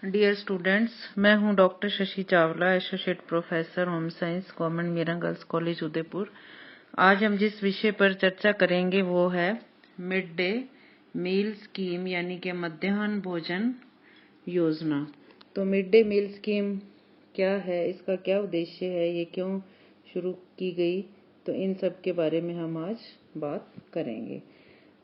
Dear students, मैं हूं doctor Shashi Chawla, associate professor home science, government Meera girls college Udaipur. आज हम जिस विषय पर चर्चा करेंगे वो है मिड डे मील स्कीम यानी कि मध्याह्न भोजन योजना। तो मिड डे मील स्कीम क्या है, इसका क्या उद्देश्य है, ये क्यों शुरू की गई, तो इन सब के बारे में हम आज बात करेंगे।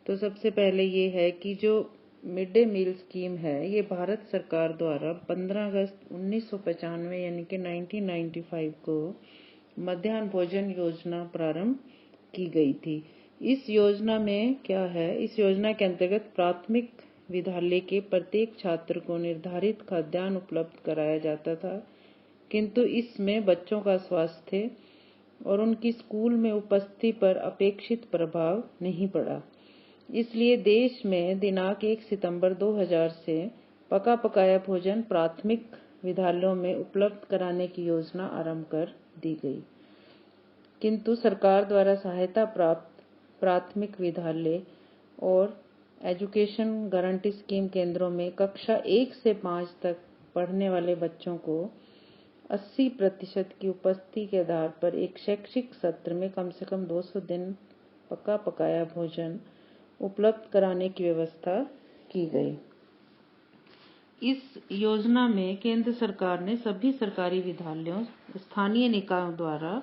तो सबसे पहले ये है कि जो मिड डे मील स्कीम है ये भारत सरकार द्वारा 15 अगस्त 1995 यानी कि 1995 को मध्याह्न भोजन योजना प्रारंभ की गई थी। इस योजना में क्या है, इस योजना के अंतर्गत प्राथमिक विद्यालय के प्रत्येक छात्र को निर्धारित खाद्यान्न उपलब्ध कराया जाता था, किंतु इसमें बच्चों का स्वास्थ्य और उनकी स्कूल में उपस्थिति पर अपेक्षित प्रभाव नहीं पड़ा। इसलिए देश में दिनांक 1 सितंबर 2000 से पका पकाया भोजन प्राथमिक विद्यालयों में उपलब्ध कराने की योजना आरंभ कर दी गई। किंतु सरकार द्वारा सहायता प्राप्त प्राथमिक विद्यालय और एजुकेशन गारंटी स्कीम केंद्रों में कक्षा 1 से 5 तक पढ़ने वाले बच्चों को 80% की उपस्थिति के आधार पर एक शैक्षिक सत्र में कम से कम 200 दिन पका पकाया भोजन उपलब्ध कराने की व्यवस्था की गई। इस योजना में केंद्र सरकार ने सभी सरकारी विद्यालयों, स्थानीय निकायों द्वारा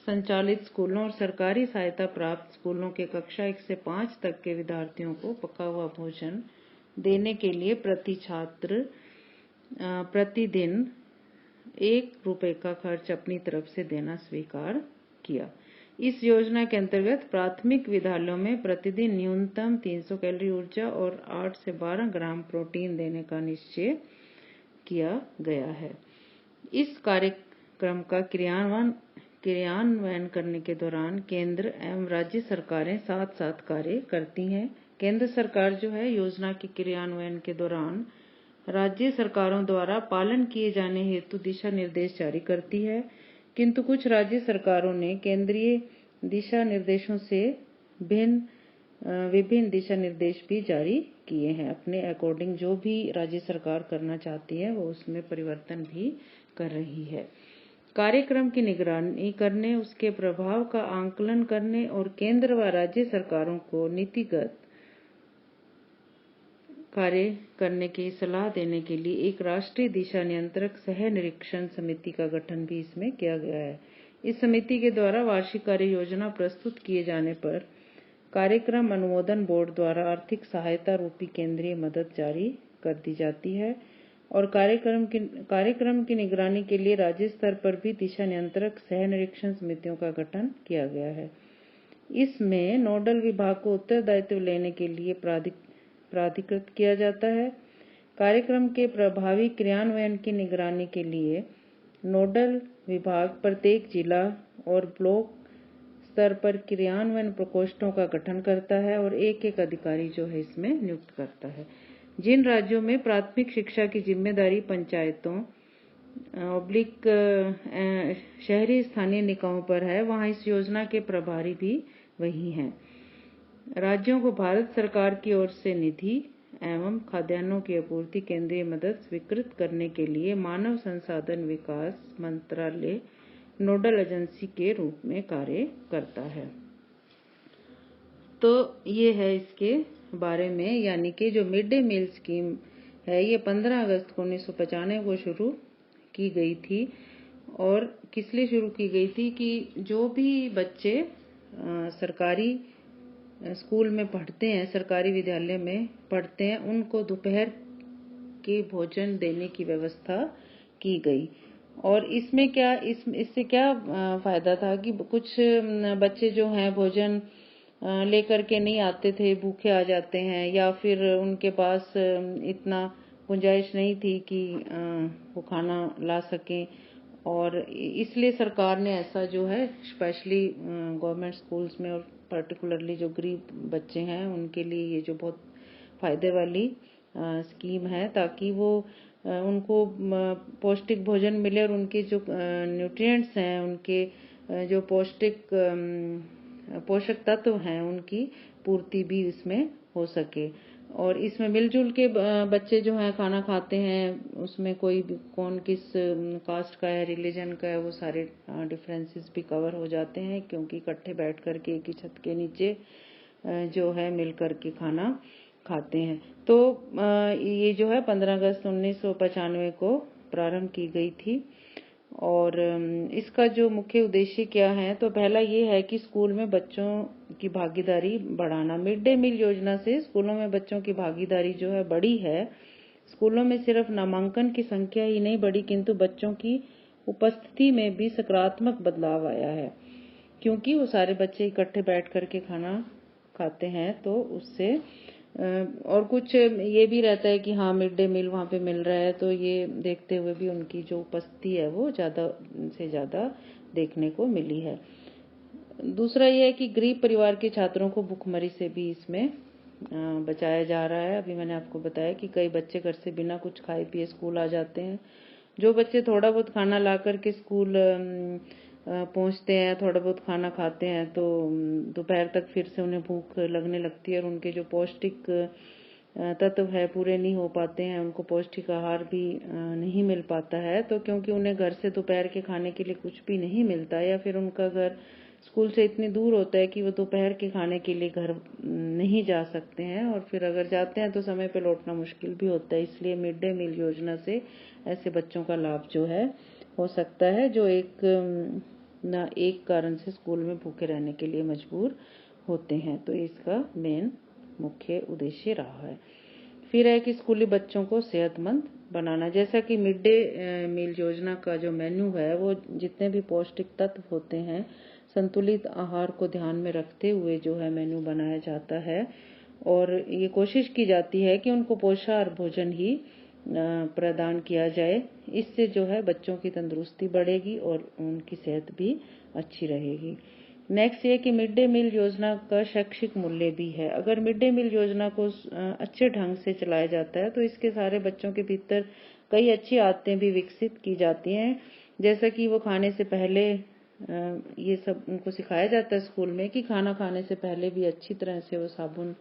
संचालित स्कूलों और सरकारी सहायता प्राप्त स्कूलों के कक्षा 1 से 5 तक के विद्यार्थियों को पका हुआ भोजन देने के लिए प्रति छात्र प्रतिदिन ₹1 का खर्च अपनी तरफ से देना स्वीकार किया। इस योजना के अंतर्गत प्राथमिक विद्यालयों में प्रतिदिन न्यूनतम 300 कैलोरी ऊर्जा और 8 से 12 ग्राम प्रोटीन देने का निश्चय किया गया है। इस कार्यक्रम का क्रियान्वयन करने के दौरान केंद्र एवं राज्य सरकारें साथ साथ कार्य करती हैं। केंद्र सरकार जो है योजना के क्रियान्वयन के दौरान राज्य सरकारों द्वारा पालन किए जाने हेतु दिशा निर्देश जारी करती है, किंतु कुछ राज्य सरकारों ने केंद्रीय दिशा निर्देशों से विभिन्न दिशा निर्देश भी जारी किए हैं। अपने अकॉर्डिंग जो भी राज्य सरकार करना चाहती है वो उसमें परिवर्तन भी कर रही है। कार्यक्रम की निगरानी करने, उसके प्रभाव का आंकलन करने और केंद्र व राज्य सरकारों को नीतिगत कार्य करने की सलाह देने के लिए एक राष्ट्रीय दिशा नियंत्रक सह निरीक्षण समिति का गठन भी इसमें किया गया है। इस समिति के द्वारा वार्षिक कार्य योजना प्रस्तुत किए जाने पर कार्यक्रम अनुमोदन बोर्ड द्वारा आर्थिक सहायता रूपी केंद्रीय मदद जारी कर दी जाती है और कार्यक्रम की निगरानी के लिए राज्य स्तर पर भी दिशा नियंत्रक सह निरीक्षण समितियों का गठन किया गया है। इसमें नोडल विभाग को उत्तरदायित्व लेने के लिए प्राधिकृत किया जाता है। कार्यक्रम के प्रभावी क्रियान्वयन की निगरानी के लिए नोडल विभाग प्रत्येक जिला और ब्लॉक स्तर पर क्रियान्वयन प्रकोष्ठों का गठन करता है और एक अधिकारी जो है इसमें नियुक्त करता है। जिन राज्यों में प्राथमिक शिक्षा की जिम्मेदारी पंचायतों शहरी स्थानीय निकायों पर है, वहां इस योजना के प्रभारी भी वही हैं। राज्यों को भारत सरकार की ओर से निधि एवं खाद्यान्नों की आपूर्ति केंद्रीय मदद स्वीकृत करने के लिए मानव संसाधन विकास मंत्रालय नोडल एजेंसी के रूप में कार्य करता है। तो ये है इसके बारे में, यानी कि जो मिड डे मील स्कीम है ये 15 अगस्त 1995 को शुरू की गई थी। और किस लिए शुरू की गई थी कि जो भी बच्चे सरकारी स्कूल में पढ़ते हैं, सरकारी विद्यालय में पढ़ते हैं, उनको दोपहर के भोजन देने की व्यवस्था की गई। और इसमें क्या इससे क्या फायदा था कि कुछ बच्चे जो हैं भोजन लेकर के नहीं आते थे, भूखे आ जाते हैं, या फिर उनके पास इतना गुंजाइश नहीं थी कि वो खाना ला सकें। और इसलिए सरकार ने ऐसा जो है स्पेशली गवर्नमेंट स्कूल्स में और पर्टिकुलरली जो गरीब बच्चे हैं उनके लिए ये जो बहुत फायदे वाली स्कीम है, ताकि वो उनको पौष्टिक भोजन मिले और उनके जो न्यूट्रिएंट्स हैं, उनके जो पोषक तत्व हैं, उनकी पूर्ति भी इसमें हो सके। और इसमें मिलजुल के बच्चे जो हैं खाना खाते हैं, उसमें कोई भी कौन किस कास्ट का है, रिलीजन का है, वो सारे डिफरेंसेस भी कवर हो जाते हैं, क्योंकि इकट्ठे बैठ कर के एक ही छत के नीचे जो है मिल कर के खाना खाते हैं। तो ये जो है 15 अगस्त 1995 को प्रारंभ की गई थी। और इसका जो मुख्य उद्देश्य क्या है, तो पहला ये है कि स्कूल में बच्चों की भागीदारी बढ़ाना। मिड डे मील योजना से स्कूलों में बच्चों की भागीदारी जो है बढ़ी है। स्कूलों में सिर्फ नामांकन की संख्या ही नहीं बढ़ी, किंतु बच्चों की उपस्थिति में भी सकारात्मक बदलाव आया है, क्योंकि वो सारे बच्चे इकट्ठे बैठ करके खाना खाते हैं। तो उससे और कुछ ये भी रहता है कि हाँ मिड डे मील वहाँ पे मिल रहा है, तो ये देखते हुए भी उनकी जो उपस्थिति है वो ज़्यादा से ज़्यादा देखने को मिली है। दूसरा ये है कि गरीब परिवार के छात्रों को भूखमरी से भी इसमें बचाया जा रहा है। अभी मैंने आपको बताया कि कई बच्चे घर से बिना कुछ खाए पिए स्कूल आ जाते हैं। जो बच्चे थोड़ा बहुत खाना ला करके स्कूल पहुंचते हैं, थोड़ा बहुत खाना खाते हैं, तो दोपहर तक फिर से उन्हें भूख लगने लगती है और उनके जो पौष्टिक तत्व है पूरे नहीं हो पाते हैं, उनको पौष्टिक आहार भी नहीं मिल पाता है। तो क्योंकि उन्हें घर से दोपहर के खाने के लिए कुछ भी नहीं मिलता, या फिर उनका घर स्कूल से इतनी दूर होता है कि वो दोपहर के खाने के लिए घर नहीं जा सकते हैं, और फिर अगर जाते हैं तो समय पे लौटना मुश्किल भी होता है। इसलिए मिड डे मील योजना से ऐसे बच्चों का लाभ जो है हो सकता है, जो एक कारण से स्कूल में भूखे रहने के लिए मजबूर होते हैं। तो इसका मेन मुख्य उद्देश्य रहा है। फिर है कि स्कूली बच्चों को सेहतमंद बनाना। जैसा कि मिड डे मील योजना का जो मेन्यू है, वो जितने भी पौष्टिक तत्व होते हैं, संतुलित आहार को ध्यान में रखते हुए जो है मेन्यू बनाया जाता है, और ये कोशिश की जाती है कि उनको पोषाहार भोजन ही प्रदान किया जाए। इससे जो है बच्चों की तंदुरुस्ती बढ़ेगी और उनकी सेहत भी अच्छी रहेगी। नेक्स्ट ये कि मिड डे मील योजना का शैक्षिक मूल्य भी है। अगर मिड डे मील योजना को अच्छे ढंग से चलाया जाता है तो इसके सारे बच्चों के भीतर कई अच्छी आदतें भी विकसित की जाती हैं। जैसा कि वो खाने से पहले ये सब उनको सिखाया जाता है स्कूल में कि खाना खाने से पहले भी अच्छी तरह से वो साबुन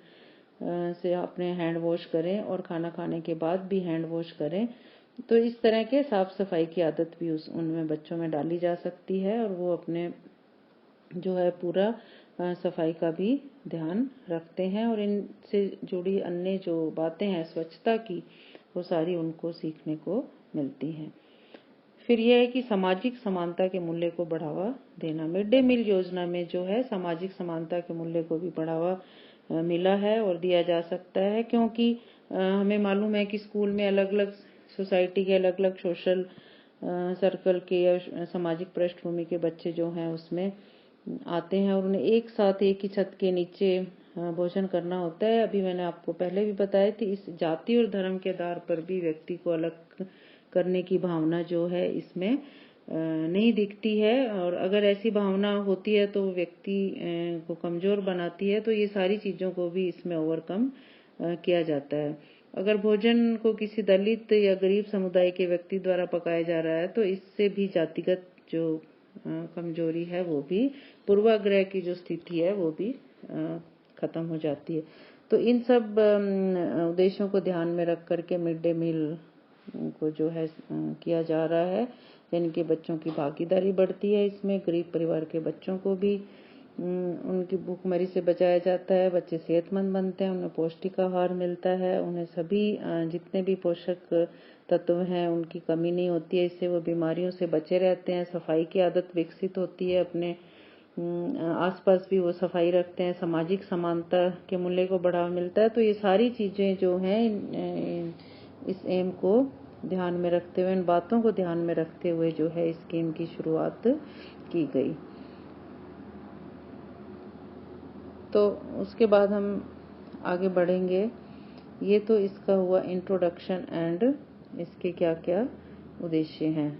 से अपने हैंड वॉश करें, और खाना खाने के बाद भी हैंड वॉश करें। तो इस तरह के साफ सफाई की आदत भी उनमें बच्चों में डाली जा सकती है, और वो अपने जो है पूरा सफाई का भी ध्यान रखते हैं, और इनसे जुड़ी अन्य जो बातें हैं स्वच्छता की, वो सारी उनको सीखने को मिलती हैं। फिर यह है कि सामाजिक समानता के मूल्य को बढ़ावा देना। मिड डे मील योजना में जो है सामाजिक समानता के मूल्य को भी बढ़ावा मिला है और दिया जा सकता है, क्योंकि हमें मालूम है कि स्कूल में अलग अलग सोसाइटी के, अलग अलग सोशल सर्कल के या सामाजिक पृष्ठभूमि के बच्चे जो हैं उसमें आते हैं, और उन्हें एक साथ एक ही छत के नीचे भोजन करना होता है। अभी मैंने आपको पहले भी बताया थी, इस जाति और धर्म के आधार पर भी व्यक्ति को अलग करने की भावना जो है इसमें नहीं दिखती है, और अगर ऐसी भावना होती है तो व्यक्ति को कमजोर बनाती है। तो ये सारी चीजों को भी इसमें ओवरकम किया जाता है। अगर भोजन को किसी दलित या गरीब समुदाय के व्यक्ति द्वारा पकाया जा रहा है तो इससे भी जातिगत जो कमजोरी है, वो भी पूर्वाग्रह की जो स्थिति है वो भी खत्म हो जाती है। तो इन सब उद्देश्यों को ध्यान में रख करके मिड डे मील को जो है किया जा रहा है, यानी कि बच्चों की भागीदारी बढ़ती है। इसमें गरीब परिवार के बच्चों को भी उनकी भूखमरी से बचाया जाता है, बच्चे सेहतमंद बनते हैं, उन्हें पौष्टिक आहार मिलता है, उन्हें सभी जितने भी पोषक तत्व हैं उनकी कमी नहीं होती है, इससे वो बीमारियों से बचे रहते हैं। सफाई की आदत विकसित होती है, अपने आसपास भी वो सफाई रखते हैं, सामाजिक समानता के मूल्य को बढ़ावा मिलता है। तो ये सारी चीजें जो हैं इस एम को ध्यान में रखते हुए, इन बातों को ध्यान में रखते हुए जो है इस स्कीम की शुरुआत की गई। तो उसके बाद हम आगे बढ़ेंगे। ये तो इसका हुआ इंट्रोडक्शन एंड इसके क्या क्या उद्देश्य हैं।